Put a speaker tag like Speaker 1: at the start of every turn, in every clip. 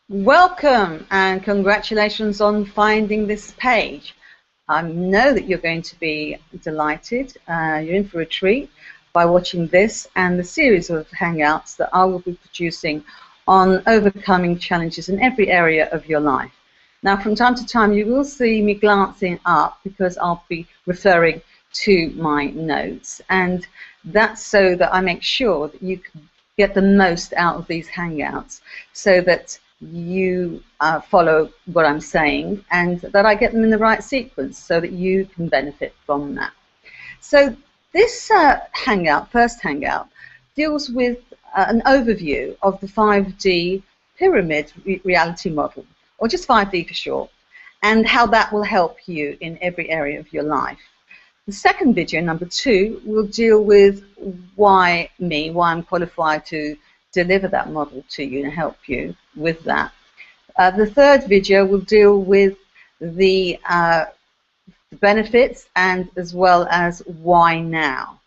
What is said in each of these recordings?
Speaker 1: Welcome and congratulations on finding this page. I know that you're going to be delighted. You're in for a treat by watching this and the series of Hangouts that I will be producing on overcoming challenges in every area of your life. Now, from time to time, you will see me glancing up because I'll be referring to my notes, and that's so that I make sure that you can get the most out of these Hangouts so that you follow what I'm saying and that I get them in the right sequence so that you can benefit from that. So this first Hangout, deals with an overview of the 5D pyramid reality model, or just 5D for short, and how that will help you in every area of your life. The second video, number 2, will deal with why I'm qualified to deliver that model to you and help you with that. The third video will deal with the benefits and as well as why now.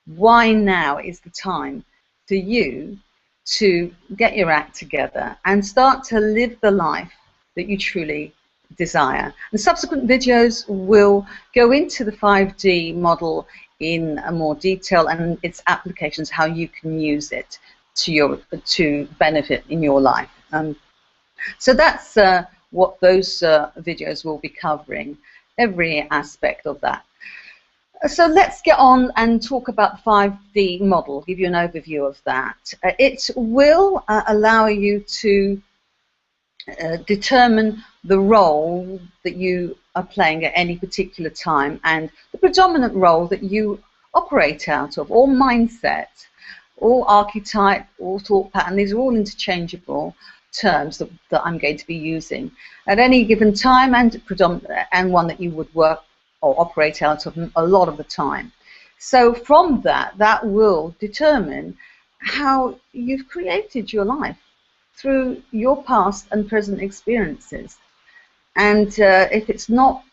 Speaker 1: Why now is the time for you to get your act together and start to live the life that you truly desire. And subsequent videos will go into the 5D model in more detail and its applications, how you can use it to benefit in your life. So that's what those videos will be covering, every aspect of that. So let's get on and talk about the 5D model, give you an overview of that. It will allow you to determine the role that you are playing at any particular time and the predominant role that you operate out of, or mindset, or archetype, or thought pattern. These are all interchangeable terms that I'm going to be using at any given time, and one that you would work or operate out of a lot of the time. So from that will determine how you've created your life through your past and present experiences. And if it's not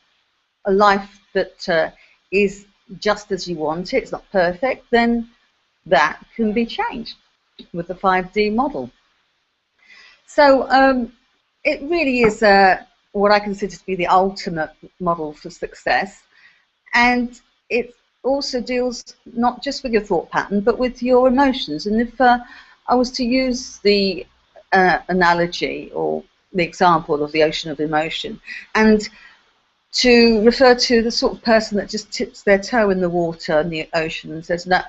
Speaker 1: a life that is just as you want it, it's not perfect, then that can be changed with the 5D model. So it really is what I consider to be the ultimate model for success, and it also deals not just with your thought pattern but with your emotions. And if I was to use the analogy or the example of the ocean of emotion, and to refer to the sort of person that just tips their toe in the water in the ocean and says, "No,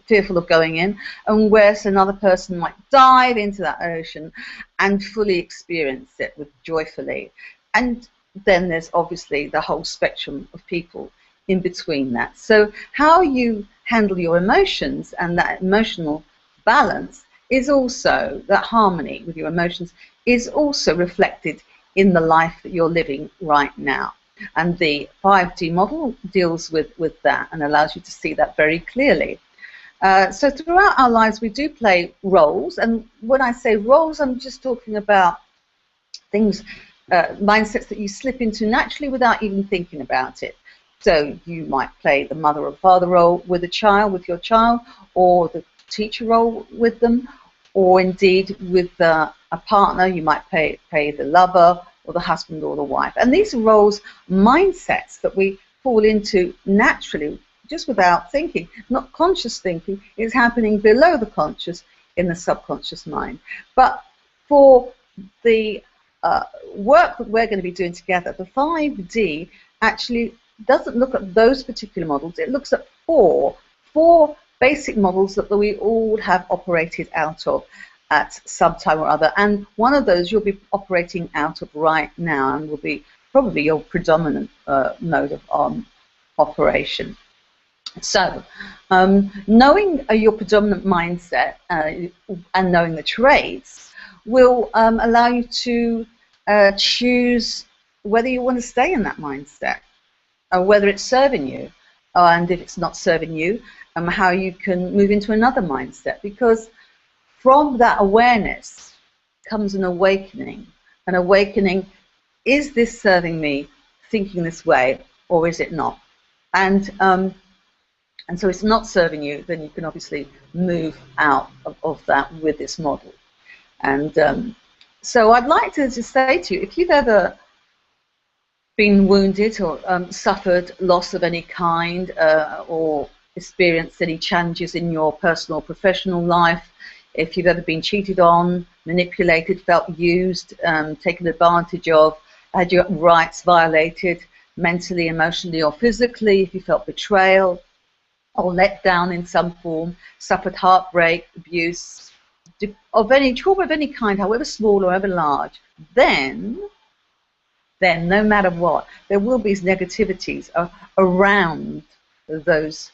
Speaker 1: fearful of going in," and whereas another person might dive into that ocean and fully experience it with joyfully. And then there's obviously the whole spectrum of people in between that. So how you handle your emotions and that emotional balance is also, that harmony with your emotions is also reflected in the life that you're living right now. And the 5D model deals with that and allows you to see that very clearly. So throughout our lives we do play roles, and when I say roles I'm just talking about things, mindsets that you slip into naturally without even thinking about it. So you might play the mother or father role with a child, with your child, or the teacher role with them, or indeed with a partner you might play the lover or the husband or the wife. And these are roles, mindsets that we fall into naturally, just without thinking, not conscious thinking. Is happening below the conscious in the subconscious mind. But for the work that we're going to be doing together, the 5D actually doesn't look at those particular models. It looks at four basic models that we all have operated out of at some time or other, and one of those you'll be operating out of right now and will be probably your predominant mode of operation. So, knowing your predominant mindset and knowing the traits will allow you to choose whether you want to stay in that mindset, or whether it's serving you, and if it's not serving you, how you can move into another mindset. Because from that awareness comes an awakening. An awakening, is this serving me, thinking this way, or is it not? And so it's not serving you, then you can obviously move out of that with this model. And So I'd like to just say to you, if you've ever been wounded or suffered loss of any kind, or experienced any challenges in your personal or professional life, if you've ever been cheated on, manipulated, felt used, taken advantage of, had your rights violated mentally, emotionally or physically, if you felt betrayal or let down in some form, suffered heartbreak, abuse, of any trauma of any kind, however small or however large, then no matter what, there will be negativities around those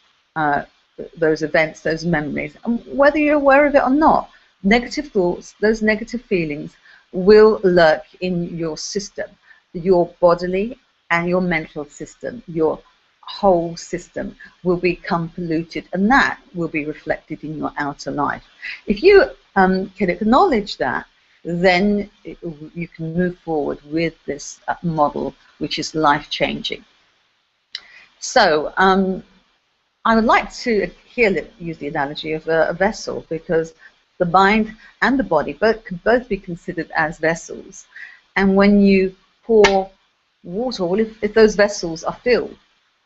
Speaker 1: those events, those memories, and whether you're aware of it or not. Negative thoughts, those negative feelings, will lurk in your system, your bodily and your mental system. Your whole system will become polluted, and that will be reflected in your outer life. If you can acknowledge that, then you can move forward with this model, which is life-changing. So I would like to here use the analogy of a vessel, because the mind and the body can both be considered as vessels. And when you pour water, well, if those vessels are filled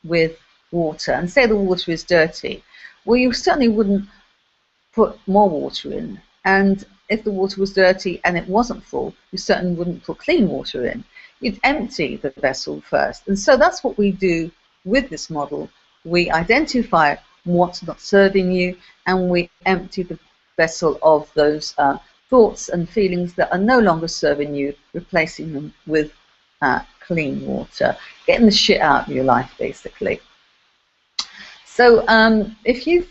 Speaker 1: with water, and say the water is dirty, well, you certainly wouldn't put more water in. And if the water was dirty and it wasn't full, you certainly wouldn't put clean water in. You'd empty the vessel first. And so that's what we do with this model. We identify what's not serving you, and we empty the vessel of those thoughts and feelings that are no longer serving you, replacing them with clean water, getting the shit out of your life, basically. So if you've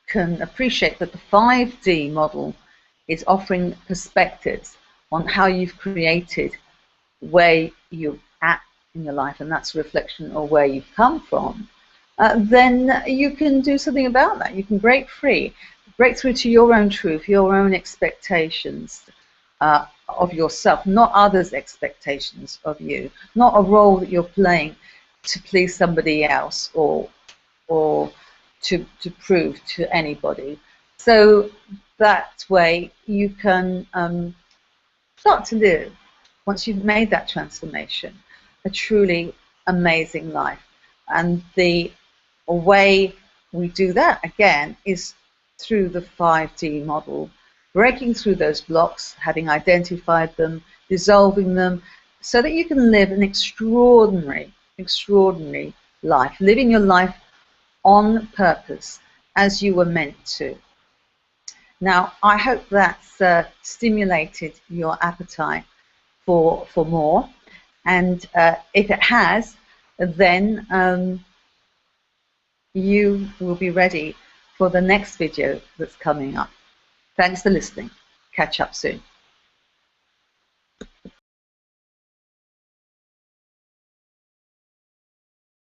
Speaker 1: can appreciate that the 5D model is offering perspectives on how you've created where you're at in your life, and that's a reflection of where you've come from, then you can do something about that. You can break through to your own truth, your own expectations of yourself, not others' expectations of you, not a role that you're playing to please somebody else or to prove to anybody. So that way you can start to live, once you've made that transformation, a truly amazing life. And the way we do that, again, is through the 5D model, breaking through those blocks, having identified them, dissolving them, so that you can live an extraordinary life, living your life on purpose, as you were meant to. Now, I hope that's stimulated your appetite for more, and if it has, then you will be ready for the next video that's coming up. Thanks for listening. Catch up soon.